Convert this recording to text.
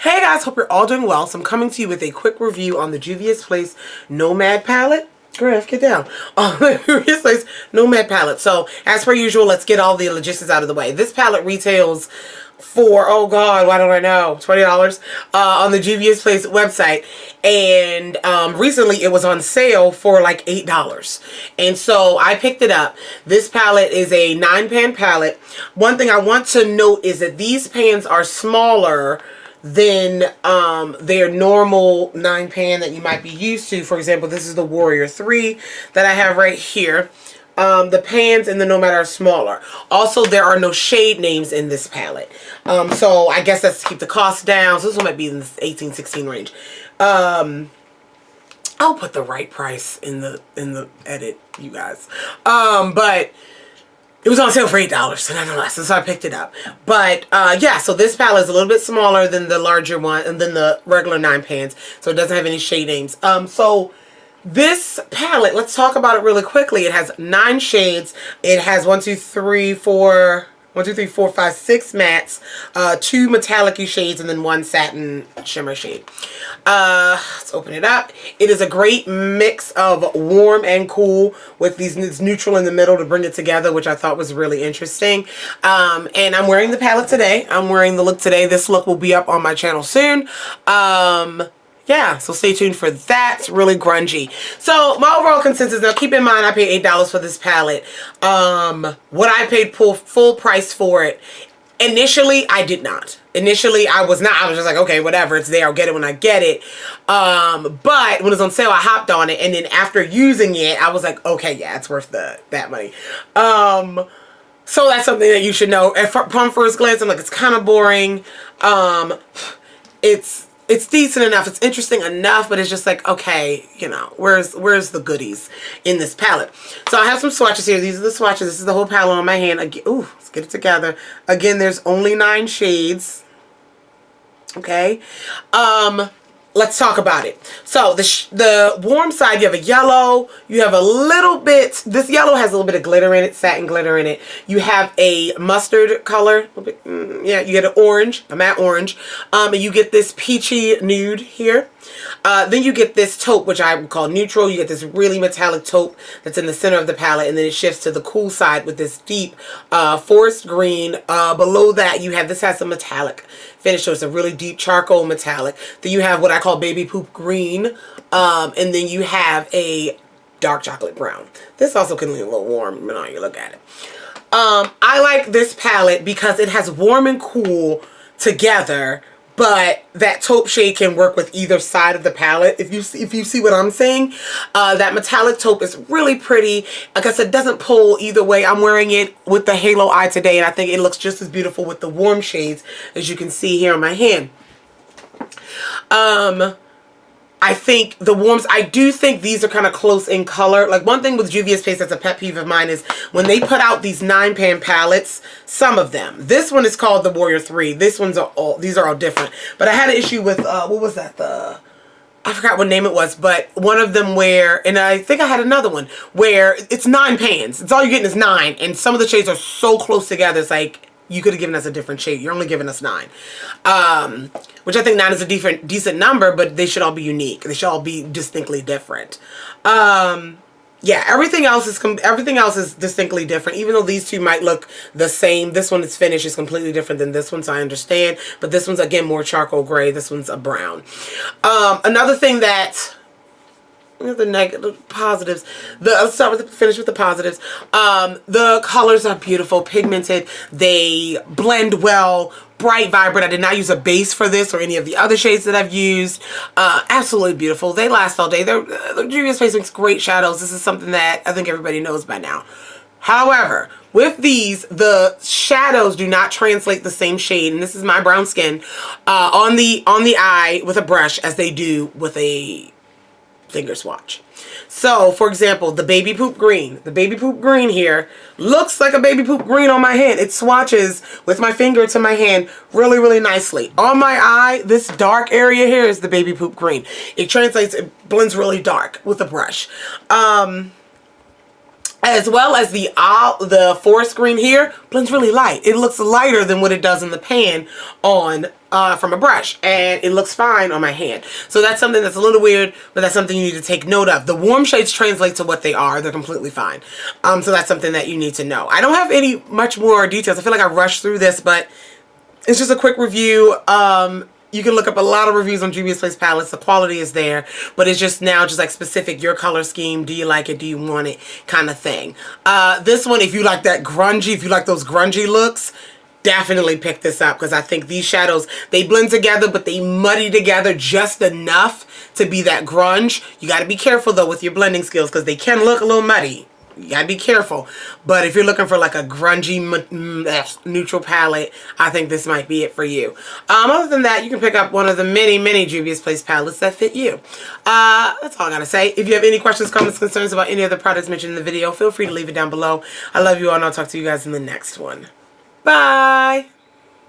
Hey guys, hope you're all doing well. So I'm coming to you with a quick review on the Juvia's Place Nomad palette. Griff, get down. On the Juvia's Place Nomad palette. So as per usual, let's get all the logistics out of the way. This palette retails for, oh god, why don't I know, $20 on the Juvia's Place website. And recently it was on sale for like $8. And so I picked it up. This palette is a 9-pan palette. One thing I want to note is that these pans are smaller than their normal 9-pan that you might be used to. For example, this is the Warrior 3 that I have right here. The pans in the Nomad are smaller. Also, there are no shade names in this palette. So I guess that's to keep the cost down. So this one might be in the 18-16 range. I'll put the right price in the edit, you guys. But it was on sale for $8, so nonetheless, so I picked it up. But yeah, so this palette is a little bit smaller than the larger one and than the regular 9-pans, so it doesn't have any shade names. So this palette, let's talk about it really quickly. It has 9 shades. It has 6 mattes, 2 metallic-y shades, and then 1 satin shimmer shade. Let's open it up. It is a great mix of warm and cool with this neutral in the middle to bring it together, which I thought was really interesting. And I'm wearing the palette today. I'm wearing the look today. This look will be up on my channel soon. Yeah, so stay tuned for that. It's really grungy. So my overall consensus, now keep in mind I paid $8 for this palette. What I paid full price for it, initially I did not. Initially I was not. I was just like, okay, whatever, it's there, I'll get it when I get it. But when it was on sale, I hopped on it, and then after using it, I was like, okay, yeah, it's worth that money. So that's something that you should know. Upon first glance, I'm like, it's kind of boring. It's decent enough, it's interesting enough, but it's just like, okay, you know, where's the goodies in this palette? So I have some swatches here. These are the swatches. This is the whole palette on my hand. Again, ooh, let's get it together. Again, there's only 9 shades. Okay. Let's talk about it. So the warm side, you have a yellow, you have a little bit, this yellow has a little bit of glitter in it, satin glitter in it. You have a mustard color, a little bit, yeah, you get an orange, a matte orange, and you get this peachy nude here. Then you get this taupe, which I would call neutral. You get this really metallic taupe that's in the center of the palette, and then it shifts to the cool side with this deep forest green. Below that, you have, this has some metallic finish, so it's a really deep charcoal metallic. Then you have what I call baby poop green, and then you have a dark chocolate brown. This also can be a little warm depending on how you look at it. I like this palette because it has warm and cool together, but that taupe shade can work with either side of the palette. If you see what I'm saying, that metallic taupe is really pretty. Like I said, it doesn't pull either way. I'm wearing it with the halo eye today, and I think it looks just as beautiful with the warm shades, as you can see here on my hand. I think the warms, I do think these are kind of close in color. Like, one thing with Juvia's Place that's a pet peeve of mine is when they put out these 9-pan palettes, some of them. This one is called the Warrior 3. These are all different. But I had an issue with, what was that? I forgot what name it was, but one of them where, and I think I had another one, where it's 9 pans. It's all you're getting is 9. And some of the shades are so close together, it's like, you could have given us a different shade. You're only giving us 9. Which I think 9 is a decent number, but they should all be unique. They should all be distinctly different. Yeah, everything else is distinctly different. Even though these two might look the same, this one is finished is completely different than this one, so I understand. But this one's, again, more charcoal gray. This one's a brown. Another thing that, the negative, positives. Let's finish with the positives. The colors are beautiful, pigmented. They blend well, bright, vibrant. I did not use a base for this or any of the other shades that I've used. Absolutely beautiful. They last all day. The Juvia's Place makes great shadows. This is something that I think everybody knows by now. However, with these, the shadows do not translate the same shade, and this is my brown skin, on the eye with a brush as they do with a finger swatch. So, for example, the baby poop green. The baby poop green here looks like a baby poop green on my hand. It swatches with my finger to my hand really, really nicely. On my eye, this dark area here is the baby poop green. It translates, it blends really dark with a brush. As well as the forest green here blends really light. It looks lighter than what it does in the pan on from a brush, and it looks fine on my hand. So that's something that's a little weird, but that's something you need to take note of. The warm shades translate to what they are. They're completely fine. So that's something that you need to know. I don't have any much more details. I feel like I rushed through this, but it's just a quick review. You can look up a lot of reviews on Juvia's Place palettes. The quality is there, but it's just now just like specific your color scheme. Do you like it? Do you want it? Kind of thing. This one, if you like that grungy, if you like those grungy looks, definitely pick this up, because I think these shadows, they blend together, but they muddy together just enough to be that grunge. You got to be careful though with your blending skills, because they can look a little muddy. You gotta be careful. But if you're looking for like a grungy neutral palette, I think this might be it for you. Other than that, you can pick up one of the many Juvia's Place palettes that fit you. That's all I gotta say. If you have any questions, comments, concerns about any of the products mentioned in the video, feel free to leave it down below. I love you all, and I'll talk to you guys in the next one. Bye!